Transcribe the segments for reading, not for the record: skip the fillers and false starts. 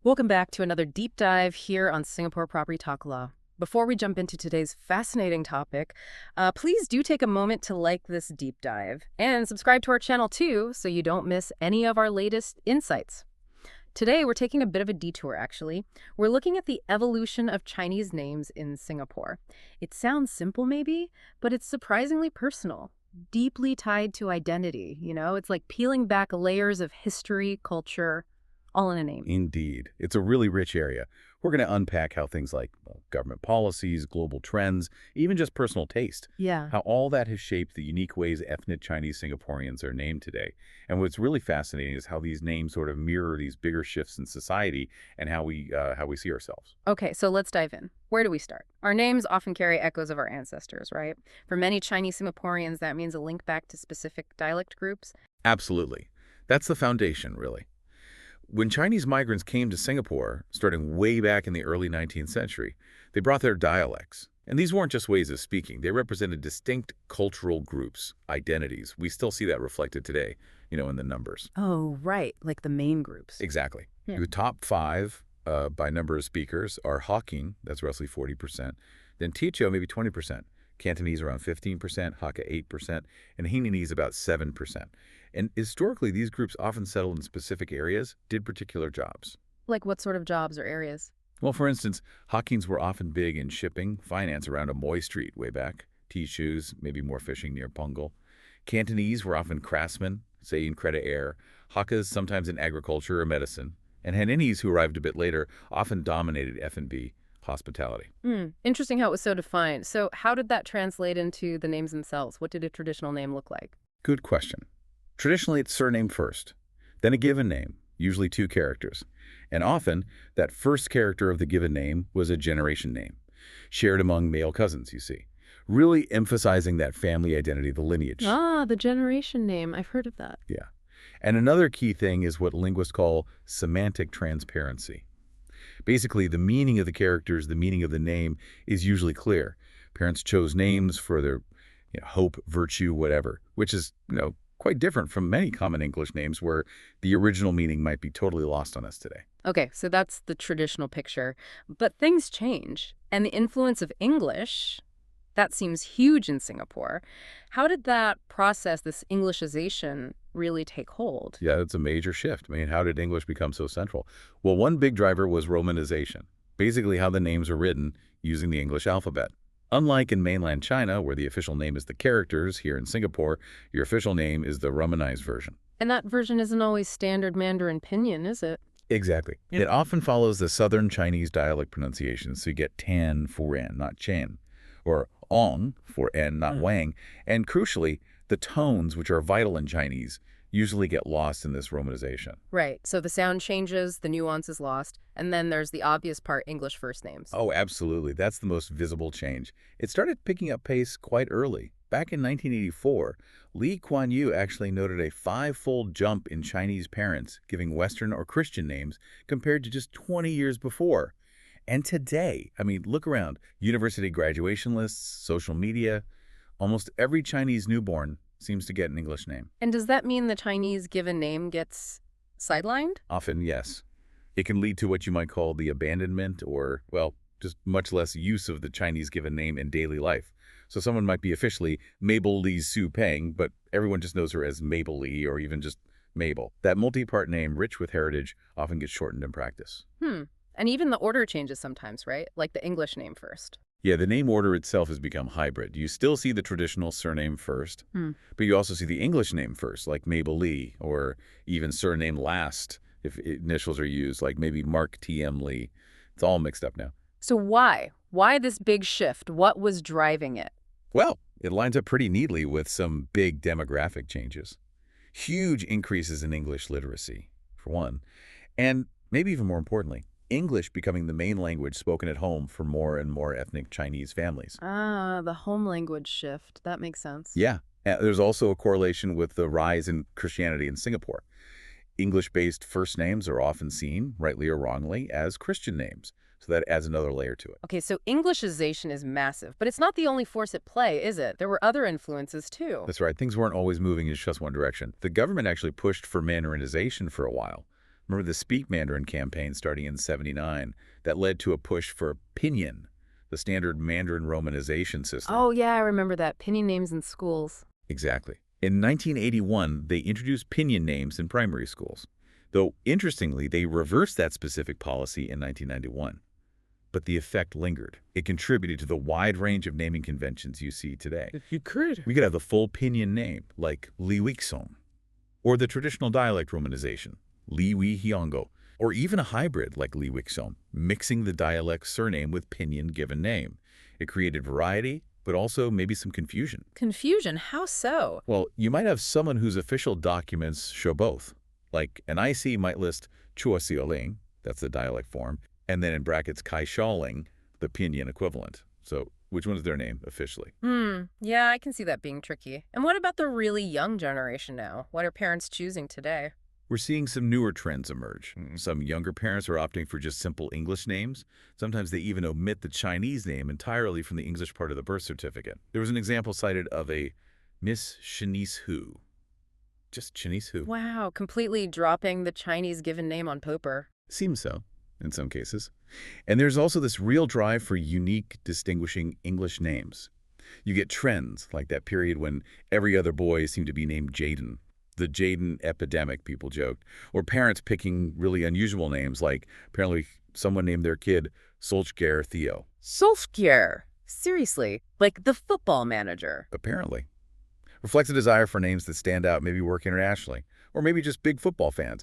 Welcome back to another deep dive here on Singapore Property Talk Law. Before we jump into today's fascinating topic, please do take a moment to like this deep dive and subscribe to our channel too so you don't miss any of our latest insights. Today, we're taking a bit of a detour, actually. We're looking at the evolution of Chinese names in Singapore. It sounds simple, maybe, but it's surprisingly personal, deeply tied to identity, It's like peeling back layers of history, culture, all in a name. Indeed. It's a really rich area. We're going to unpack how things like government policies, global trends, even just personal taste, Yeah. how all that has shaped the unique ways ethnic Chinese Singaporeans are named today. And what's really fascinating is how these names sort of mirror these bigger shifts in society and how we see ourselves. Okay, so let's dive in. Where do we start? Our names often carry echoes of our ancestors, right? For many Chinese Singaporeans, that means a link back to specific dialect groups. Absolutely. That's the foundation, really. When Chinese migrants came to Singapore, starting way back in the early 19th century, they brought their dialects. And these weren't just ways of speaking. They represented distinct cultural groups, identities. We still see that reflected today, in the numbers. Oh, right, like the main groups. Exactly. Yeah. The top five by number of speakers are Hokkien, that's roughly 40%. Then Teochew, maybe 20%. Cantonese around 15%, Hakka 8%, and Hainanese about 7%. And historically, these groups often settled in specific areas, did particular jobs. Like what sort of jobs or areas? Well, for instance, Hokkiens were often big in shipping, finance around Amoy Street way back, tea shoes, maybe more fishing near Punggol. Cantonese were often craftsmen, say in Creta Air, Hakkas sometimes in agriculture or medicine, and Hainanese, who arrived a bit later, often dominated F&B, hospitality. Interesting how it was so defined. So how did that translate into the names themselves? What did a traditional name look like? Good question. Traditionally, it's surname first, then a given name, usually 2 characters. And often, that first character of the given name was a generation name, shared among male cousins, you see, really emphasizing that family identity, the lineage. Ah, the generation name. I've heard of that. Yeah. And another key thing is what linguists call semantic transparency. Basically, the meaning of the characters, the meaning of the name is usually clear. Parents chose names for their hope, virtue, whatever, which is, quite different from many common English names where the original meaning might be totally lost on us today. Okay, so that's the traditional picture. But things change, and the influence of English, that seems huge in Singapore. How did that process, this Englishization, really take hold? Yeah, it's a major shift. I mean, how did English become so central? Well, one big driver was Romanization, basically how the names are written using the English alphabet. Unlike in mainland China, where the official name is the characters, here in Singapore, your official name is the Romanized version. And that version isn't always standard Mandarin pinyin, is it? Exactly. It often follows the Southern Chinese dialect pronunciation, so you get tan for n, not chen, or ong for n, not wang. And crucially, the tones, which are vital in Chinese, usually get lost in this romanization. Right, so the sound changes, the nuance is lost, and then there's the obvious part, English first names. Oh, absolutely. That's the most visible change. It started picking up pace quite early. Back in 1984, Lee Kuan Yew actually noted a 5-fold jump in Chinese parents giving Western or Christian names compared to just 20 years before. And today, I mean, look around. University graduation lists, social media, almost every Chinese newborn seems to get an English name. And does that mean the Chinese given name gets sidelined? Often, yes. It can lead to what you might call the abandonment or, well, just much less use of the Chinese given name in daily life. So someone might be officially Mabel Lee Su Peng, but everyone just knows her as Mabel Lee or even just Mabel. That multi-part name, rich with heritage, often gets shortened in practice. And even the order changes sometimes, right? Like the English name first. Yeah, the name order itself has become hybrid. You still see the traditional surname first, but you also see the English name first, like Mabel Lee, or even surname last if initials are used, like maybe Mark T.M. Lee. It's all mixed up now. So why? Why this big shift? What was driving it? Well, it lines up pretty neatly with some big demographic changes. Huge increases in English literacy, for one, and maybe even more importantly, English becoming the main language spoken at home for more and more ethnic Chinese families. Ah, the home language shift. That makes sense. Yeah, there's also a correlation with the rise in Christianity in Singapore. English-based first names are often seen, rightly or wrongly, as Christian names. So that adds another layer to it. Okay, so Englishization is massive, but it's not the only force at play, is it? There were other influences, too. That's right. Things weren't always moving in just one direction. The government actually pushed for Mandarinization for a while. Remember the Speak Mandarin campaign starting in '79 that led to a push for pinyin, the standard Mandarin romanization system. Oh, yeah, I remember that. Pinyin names in schools. Exactly. In 1981, they introduced pinyin names in primary schools, though interestingly, they reversed that specific policy in 1991. But the effect lingered. It contributed to the wide range of naming conventions you see today. You could. We could have the full pinyin name, like Li Wixom, or the traditional dialect romanization, Li Wei Hiongo, or even a hybrid like Li Wixom, mixing the dialect surname with pinyin given name. It created variety, but also maybe some confusion. Confusion? How so? Well, you might have someone whose official documents show both. Like an IC might list Chua Xiaoling, that's the dialect form, and then in brackets Kai Xiaoling, the pinyin equivalent. So which one is their name officially? Yeah, I can see that being tricky. And what about the really young generation now? What are parents choosing today? We're seeing some newer trends emerge. Some younger parents are opting for just simple English names. Sometimes they even omit the Chinese name entirely from the English part of the birth certificate. There was an example cited of a Miss Shanice Hu. Just Shanice Hu. Wow, completely dropping the Chinese given name on paper. Seems so, in some cases. And there's also this real drive for unique, distinguishing English names. You get trends, like that period when every other boy seemed to be named Jaden. The Jaden epidemic, people joked. Or parents picking really unusual names, like apparently someone named their kid Solskjaer Theo. Solskjaer. Seriously, like the football manager. Apparently. Reflects a desire for names that stand out, maybe work internationally, or maybe just big football fans.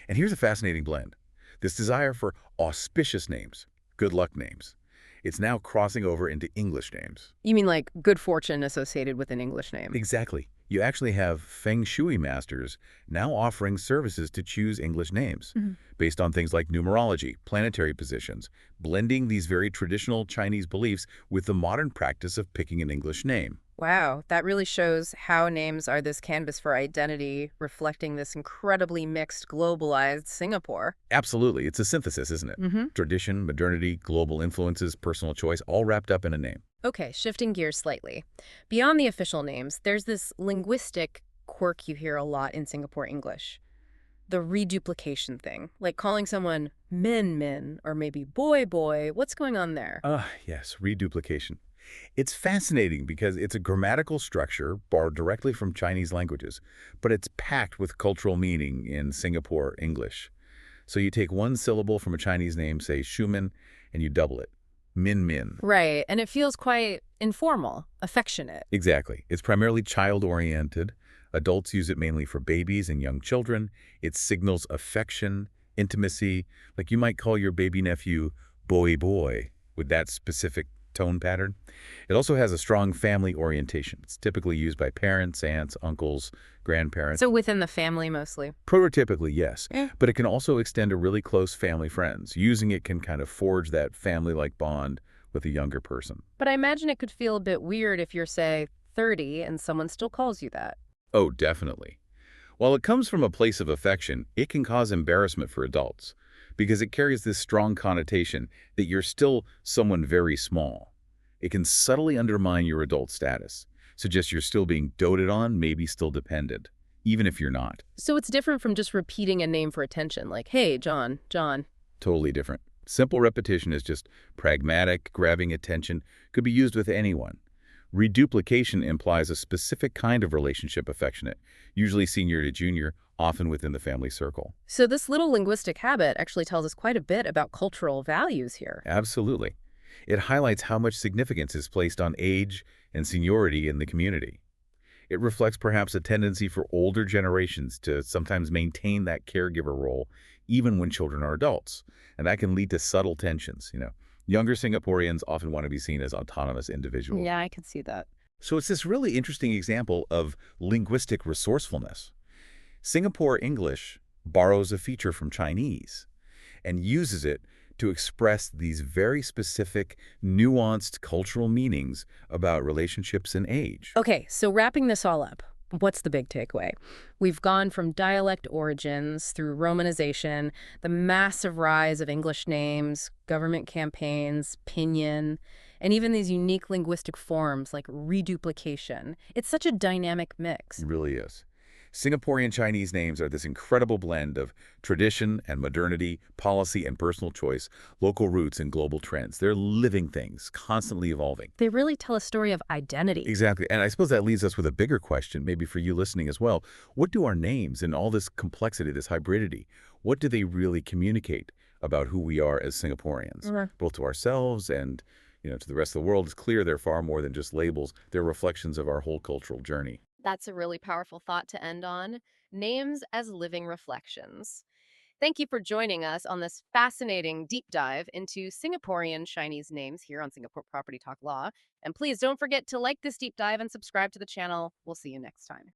And here's a fascinating blend. This desire for auspicious names, good luck names. It's now crossing over into English names. You mean like good fortune associated with an English name? Exactly. You actually have feng shui masters now offering services to choose English names based on things like numerology, planetary positions, blending these very traditional Chinese beliefs with the modern practice of picking an English name. Wow, that really shows how names are this canvas for identity, reflecting this incredibly mixed, globalized Singapore. Absolutely. It's a synthesis, isn't it? Tradition, modernity, global influences, personal choice, all wrapped up in a name. Okay, shifting gears slightly. Beyond the official names, there's this linguistic quirk you hear a lot in Singapore English. The reduplication thing, like calling someone min, or maybe boy. What's going on there? Yes, reduplication. It's fascinating because it's a grammatical structure borrowed directly from Chinese languages, but it's packed with cultural meaning in Singapore English. So you take one syllable from a Chinese name, say Shuman, and you double it. Min. Right, and it feels quite informal, affectionate. Exactly. It's primarily child-oriented. Adults use it mainly for babies and young children. It signals affection, intimacy, like you might call your baby nephew boy with that specific tone pattern. It also has a strong family orientation. It's typically used by parents, aunts, uncles, grandparents. So within the family mostly. Prototypically, yes. But it can also extend to really close family friends. Using it can kind of forge that family-like bond with a younger person. But I imagine it could feel a bit weird if you're, say, 30 and someone still calls you that. Oh, definitely. While it comes from a place of affection, it can cause embarrassment for adults because it carries this strong connotation that you're still someone very small. It can subtly undermine your adult status, suggest you're still being doted on, maybe still dependent, even if you're not. So it's different from just repeating a name for attention, like, hey, John. Totally different. Simple repetition is just pragmatic, grabbing attention, could be used with anyone. Reduplication implies a specific kind of relationship affectionate, usually senior to junior, often within the family circle. So this little linguistic habit actually tells us quite a bit about cultural values here. Absolutely. It highlights how much significance is placed on age and seniority in the community. It reflects perhaps a tendency for older generations to sometimes maintain that caregiver role even when children are adults. And that can lead to subtle tensions. Younger Singaporeans often want to be seen as autonomous individuals. Yeah, I can see that. So it's this really interesting example of linguistic resourcefulness. Singapore English borrows a feature from Chinese and uses it to express these very specific, nuanced cultural meanings about relationships and age. Okay, so wrapping this all up, what's the big takeaway? We've gone from dialect origins through romanization, the massive rise of English names, government campaigns, pinyin, and even these unique linguistic forms like reduplication. It's such a dynamic mix. It really is. Singaporean Chinese names are this incredible blend of tradition and modernity, policy and personal choice, local roots and global trends. They're living things, constantly evolving. They really tell a story of identity. Exactly. And I suppose that leaves us with a bigger question, maybe for you listening as well. What do our names and all this complexity, this hybridity, what do they really communicate about who we are as Singaporeans, both to ourselves and, to the rest of the world? It's clear they're far more than just labels. They're reflections of our whole cultural journey. That's a really powerful thought to end on. Names as living reflections. Thank you for joining us on this fascinating deep dive into Singaporean Chinese names here on Singapore Property Talk Law. And please don't forget to like this deep dive and subscribe to the channel. We'll see you next time.